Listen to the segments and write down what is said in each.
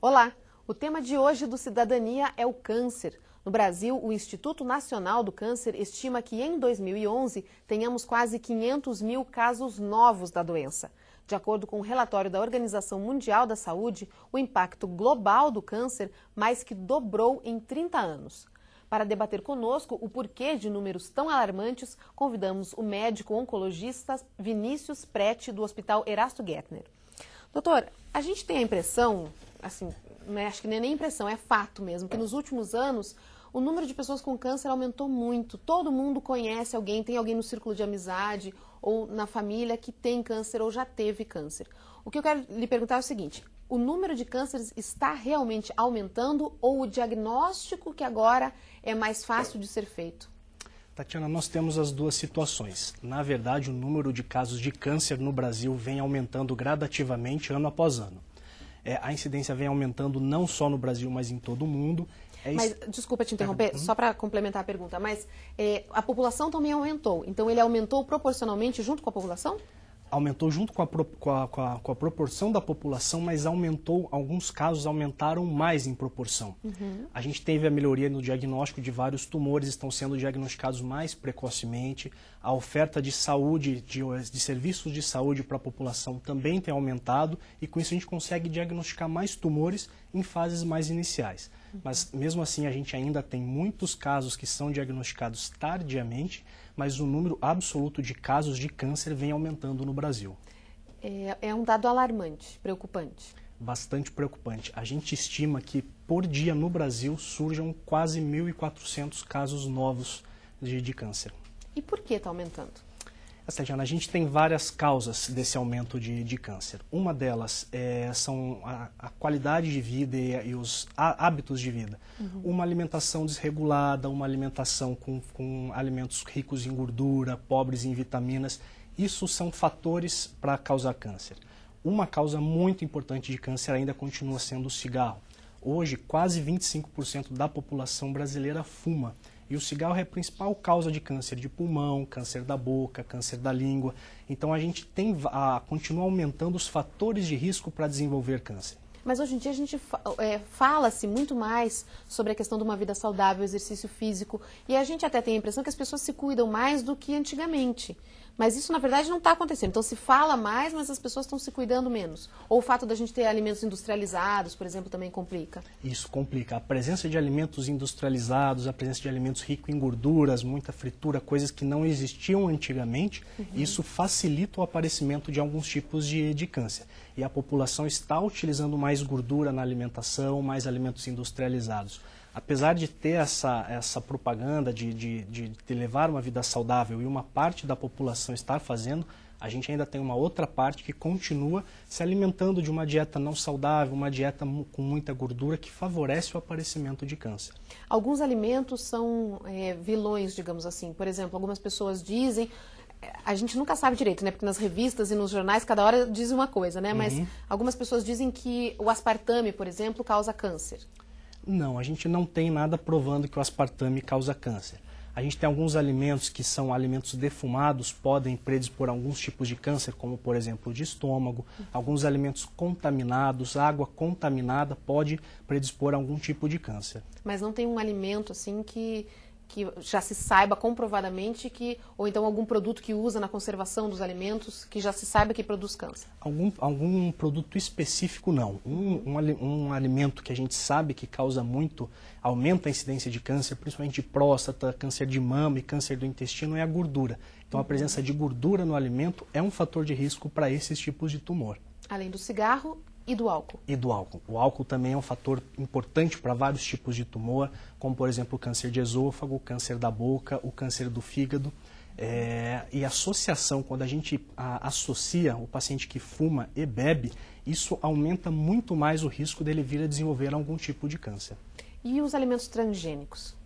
Olá! O tema de hoje do Cidadania é o câncer. No Brasil, o Instituto Nacional do Câncer estima que em 2011 tenhamos quase 500 mil casos novos da doença. De acordo com o relatório da Organização Mundial da Saúde, o impacto global do câncer mais que dobrou em 30 anos. Para debater conosco o porquê de números tão alarmantes, convidamos o médico oncologista Vinícius Prete, do Hospital Erasto Gettner. Doutor, a gente tem a impressão, assim, acho que nem impressão, é fato mesmo, que nos últimos anos o número de pessoas com câncer aumentou muito. Todo mundo conhece alguém, tem alguém no círculo de amizade ou na família que tem câncer ou já teve câncer. O que eu quero lhe perguntar é o seguinte: o número de cânceres está realmente aumentando ou o diagnóstico que agora é mais fácil de ser feito? Tatiana, nós temos as duas situações. Na verdade, o número de casos de câncer no Brasil vem aumentando gradativamente ano após ano. A incidência vem aumentando não só no Brasil, mas em todo o mundo. Mas, desculpa te interromper, só para complementar a pergunta, mas a população também aumentou, então ele aumentou proporcionalmente junto com a população? Aumentou junto com a proporção da população, mas alguns casos aumentaram mais em proporção. A gente teve a melhoria no diagnóstico de vários tumores, estão sendo diagnosticados mais precocemente. A oferta de saúde, de serviços de saúde para a população também tem aumentado e com isso a gente consegue diagnosticar mais tumores em fases mais iniciais. Mas mesmo assim a gente ainda tem muitos casos que são diagnosticados tardiamente, mas o número absoluto de casos de câncer vem aumentando no Brasil. É um dado alarmante, preocupante. Bastante preocupante. A gente estima que por dia no Brasil surjam quase 1.400 casos novos de câncer. E por que está aumentando? Tatiana, a gente tem várias causas desse aumento de câncer. Uma delas são a qualidade de vida e os hábitos de vida. Uma alimentação desregulada, uma alimentação com alimentos ricos em gordura, pobres em vitaminas. Isso são fatores para causar câncer. Uma causa muito importante de câncer ainda continua sendo o cigarro. Hoje, quase 25% da população brasileira fuma. E o cigarro é a principal causa de câncer de pulmão, câncer da boca, câncer da língua. Então a gente continua aumentando os fatores de risco para desenvolver câncer. Mas hoje em dia a gente fala-se muito mais sobre a questão de uma vida saudável, exercício físico, e a gente até tem a impressão que as pessoas se cuidam mais do que antigamente. Mas isso, na verdade, não está acontecendo. Então, se fala mais, mas as pessoas estão se cuidando menos. Ou o fato da gente ter alimentos industrializados, por exemplo, também complica? Isso complica. A presença de alimentos industrializados, a presença de alimentos ricos em gorduras, muita fritura, coisas que não existiam antigamente, isso facilita o aparecimento de alguns tipos de câncer. E a população está utilizando mais gordura na alimentação, mais alimentos industrializados. Apesar de ter essa propaganda de levar uma vida saudável e uma parte da população estar fazendo, a gente ainda tem uma outra parte que continua se alimentando de uma dieta não saudável, uma dieta com muita gordura que favorece o aparecimento de câncer. Alguns alimentos são vilões, digamos assim. Por exemplo, algumas pessoas dizem... A gente nunca sabe direito, né? Porque nas revistas e nos jornais cada hora dizem uma coisa, né? Mas algumas pessoas dizem que o aspartame, por exemplo, causa câncer. Não, a gente não tem nada provando que o aspartame causa câncer. A gente tem alguns alimentos que são alimentos defumados, podem predispor a alguns tipos de câncer, como por exemplo de estômago. Alguns alimentos contaminados, água contaminada pode predispor a algum tipo de câncer. Mas não tem um alimento assim que já se saiba comprovadamente ou então algum produto que usa na conservação dos alimentos que já se saiba que produz câncer? Algum produto específico não. Um alimento que a gente sabe que causa aumenta a incidência de câncer, principalmente de próstata, câncer de mama e câncer do intestino, é a gordura. Então a presença de gordura no alimento é um fator de risco para esses tipos de tumor. Além do cigarro e do álcool. E do álcool. O álcool também é um fator importante para vários tipos de tumor, como por exemplo o câncer de esôfago, o câncer da boca, o câncer do fígado. E a associação, quando a gente associa o paciente que fuma e bebe, isso aumenta muito mais o risco dele vir a desenvolver algum tipo de câncer. E os alimentos transgênicos?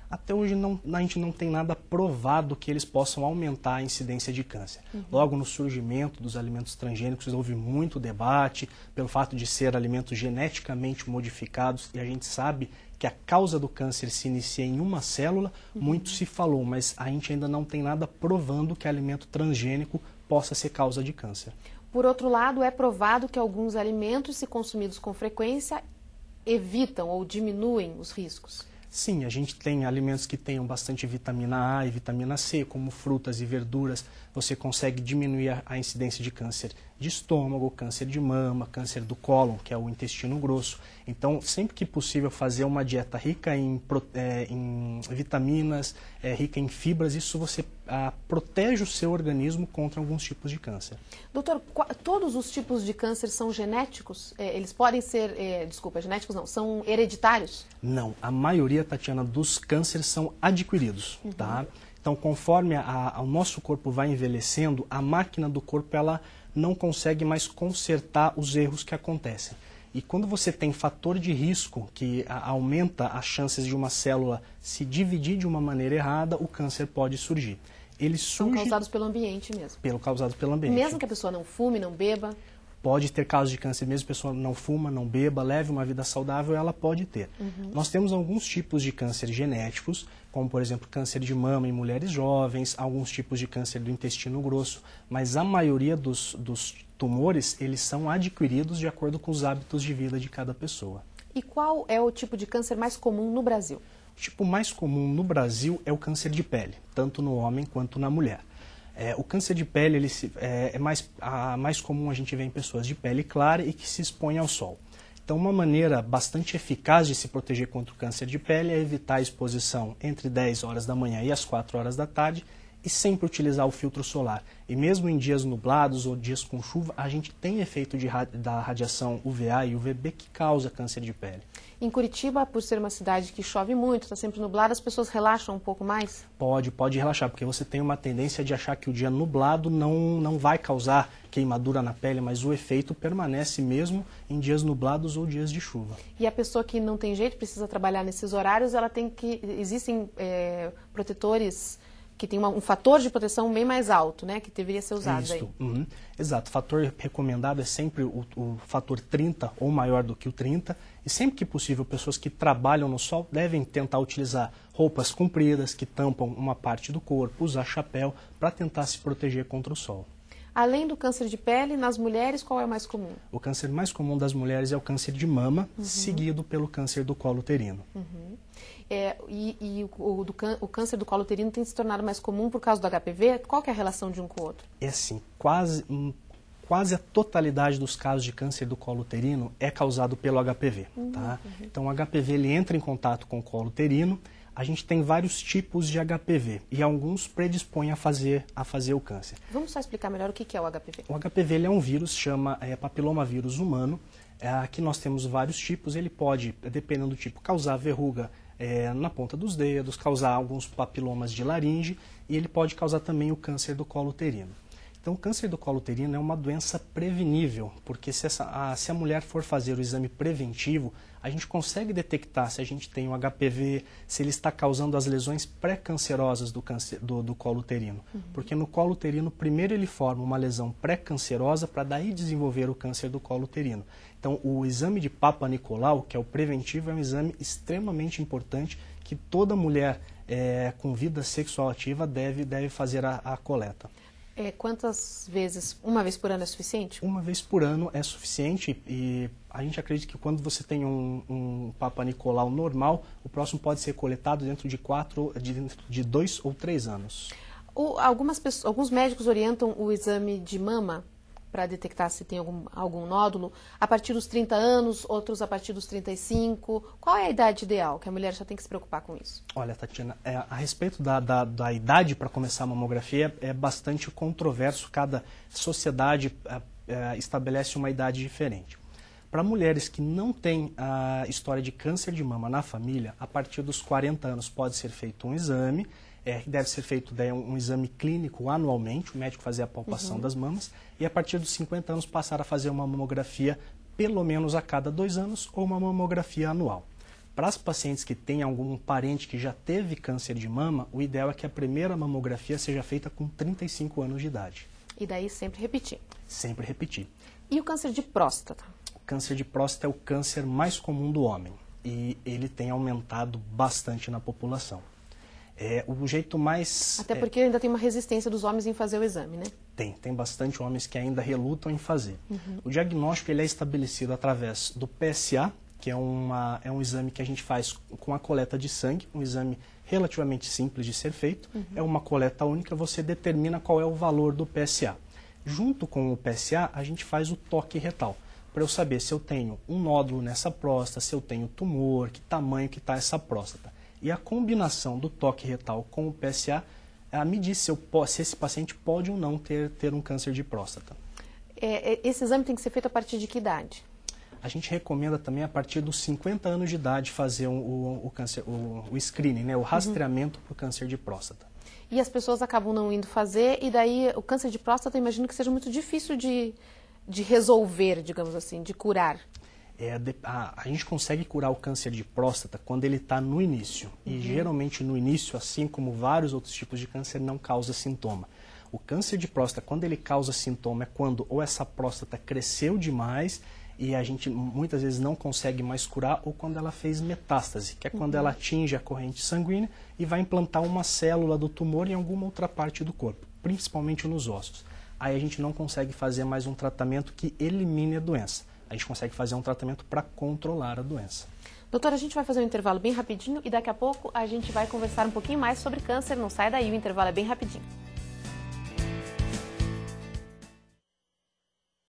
Até hoje a gente não tem nada provado que eles possam aumentar a incidência de câncer. Logo no surgimento dos alimentos transgênicos houve muito debate pelo fato de ser alimentos geneticamente modificados e a gente sabe que a causa do câncer se inicia em uma célula, muito se falou, mas a gente ainda não tem nada provando que alimento transgênico possa ser causa de câncer. Por outro lado, é provado que alguns alimentos, se consumidos com frequência, evitam ou diminuem os riscos. Sim, a gente tem alimentos que tenham bastante vitamina A e vitamina C, como frutas e verduras. Você consegue diminuir a incidência de câncer de estômago, câncer de mama, câncer do cólon, que é o intestino grosso. Então, sempre que possível, fazer uma dieta rica em vitaminas, rica em fibras, isso você protege o seu organismo contra alguns tipos de câncer. Doutor, todos os tipos de câncer são genéticos? Eles podem ser, genéticos não, são hereditários? Não, a maioria, Tatiana, dos cânceres são adquiridos, tá? Então, conforme o nosso corpo vai envelhecendo, a máquina do corpo ela não consegue mais consertar os erros que acontecem. E quando você tem fator de risco que aumenta as chances de uma célula se dividir de uma maneira errada, o câncer pode surgir. Eles são causados pelo ambiente mesmo? Causados pelo ambiente. Mesmo que a pessoa não fume, não beba? Pode ter casos de câncer, mesmo que a pessoa não fuma, não beba, leve uma vida saudável, ela pode ter. Nós temos alguns tipos de câncer genéticos, como por exemplo câncer de mama em mulheres jovens, alguns tipos de câncer do intestino grosso, mas a maioria dos tumores, eles são adquiridos de acordo com os hábitos de vida de cada pessoa. E qual é o tipo de câncer mais comum no Brasil? O tipo mais comum no Brasil é o câncer de pele, tanto no homem quanto na mulher. O câncer de pele é mais comum a gente ver em pessoas de pele clara e que se expõem ao sol. Então, uma maneira bastante eficaz de se proteger contra o câncer de pele é evitar a exposição entre 10 horas da manhã e as 4 horas da tarde e sempre utilizar o filtro solar. E mesmo em dias nublados ou dias com chuva, a gente tem efeito da radiação UVA e UVB que causa câncer de pele. Em Curitiba, por ser uma cidade que chove muito, está sempre nublada, as pessoas relaxam um pouco mais? Pode relaxar, porque você tem uma tendência de achar que o dia nublado não vai causar queimadura na pele, mas o efeito permanece mesmo em dias nublados ou dias de chuva. E a pessoa que não tem jeito, precisa trabalhar nesses horários, existem protetores que tem um fator de proteção bem mais alto, né, que deveria ser usado aí. Exato, o fator recomendado é sempre o fator 30 ou maior do que o 30, e sempre que possível, pessoas que trabalham no sol devem tentar utilizar roupas compridas que tampam uma parte do corpo, usar chapéu para tentar se proteger contra o sol. Além do câncer de pele, nas mulheres, qual é o mais comum? O câncer mais comum das mulheres é o câncer de mama, seguido pelo câncer do colo uterino. O câncer do colo uterino tem se tornado mais comum por causa do HPV? Qual que é a relação de um com o outro? É assim, quase a totalidade dos casos de câncer do colo uterino é causado pelo HPV. Tá? Então, o HPV ele entra em contato com o colo uterino. A gente tem vários tipos de HPV e alguns predispõem a fazer o câncer. Vamos só explicar melhor o que é o HPV. O HPV ele é um vírus, chama papilomavírus humano. Aqui nós temos vários tipos. Ele pode, dependendo do tipo, causar verruga na ponta dos dedos, causar alguns papilomas de laringe e ele pode causar também o câncer do colo uterino. Então, o câncer do colo uterino é uma doença prevenível, porque se a mulher for fazer o exame preventivo, a gente consegue detectar se a gente tem um HPV, se ele está causando as lesões pré-cancerosas do colo uterino. Porque no colo uterino, primeiro ele forma uma lesão pré-cancerosa para daí desenvolver o câncer do colo uterino. Então, o exame de Papa Nicolau, que é o preventivo, é um exame extremamente importante que toda mulher com vida sexual ativa deve fazer a coleta. Quantas vezes? Uma vez por ano é suficiente? Uma vez por ano é suficiente e a gente acredita que quando você tem um Papa Nicolau normal, o próximo pode ser coletado dentro de 2 ou 3 anos. Alguns médicos orientam o exame de mama para detectar se tem algum nódulo a partir dos 30 anos, outros a partir dos 35. Qual é a idade ideal que a mulher já tem que se preocupar com isso? Olha, Tatiana, a respeito da idade para começar a mamografia é bastante controverso. Cada sociedade estabelece uma idade diferente. Para mulheres que não têm a história de câncer de mama na família, a partir dos 40 anos pode ser feito um exame, deve ser feito um exame clínico anualmente, o médico fazer a palpação das mamas, e a partir dos 50 anos passar a fazer uma mamografia pelo menos a cada 2 anos ou uma mamografia anual. Para as pacientes que têm algum parente que já teve câncer de mama, o ideal é que a primeira mamografia seja feita com 35 anos de idade. E daí sempre repetir? Sempre repetir. E o câncer de próstata? O câncer de próstata é o câncer mais comum do homem e ele tem aumentado bastante na população. É o jeito mais... Até porque ainda tem uma resistência dos homens em fazer o exame, né? Tem bastante homens que ainda relutam em fazer. O diagnóstico ele é estabelecido através do PSA, que é um exame que a gente faz com a coleta de sangue, um exame relativamente simples de ser feito. É uma coleta única, você determina qual é o valor do PSA. Junto com o PSA, a gente faz o toque retal, para eu saber se eu tenho um nódulo nessa próstata, se eu tenho tumor, que tamanho que está essa próstata. E a combinação do toque retal com o PSA me diz se esse paciente pode ou não ter um câncer de próstata. Esse exame tem que ser feito a partir de que idade? A gente recomenda também a partir dos 50 anos de idade fazer o screening, né, o rastreamento para o câncer de próstata. E as pessoas acabam não indo fazer, e daí o câncer de próstata, eu imagino que seja muito difícil de resolver, digamos assim, de curar. A gente consegue curar o câncer de próstata quando ele está no início. E geralmente no início, assim como vários outros tipos de câncer, não causa sintoma. O câncer de próstata, quando ele causa sintoma, é quando ou essa próstata cresceu demais e a gente muitas vezes não consegue mais curar, ou quando ela fez metástase, que é quando ela atinge a corrente sanguínea e vai implantar uma célula do tumor em alguma outra parte do corpo, principalmente nos ossos. Aí a gente não consegue fazer mais um tratamento que elimine a doença. A gente consegue fazer um tratamento para controlar a doença. Doutora, a gente vai fazer um intervalo bem rapidinho e daqui a pouco a gente vai conversar um pouquinho mais sobre câncer. Não sai daí, o intervalo é bem rapidinho.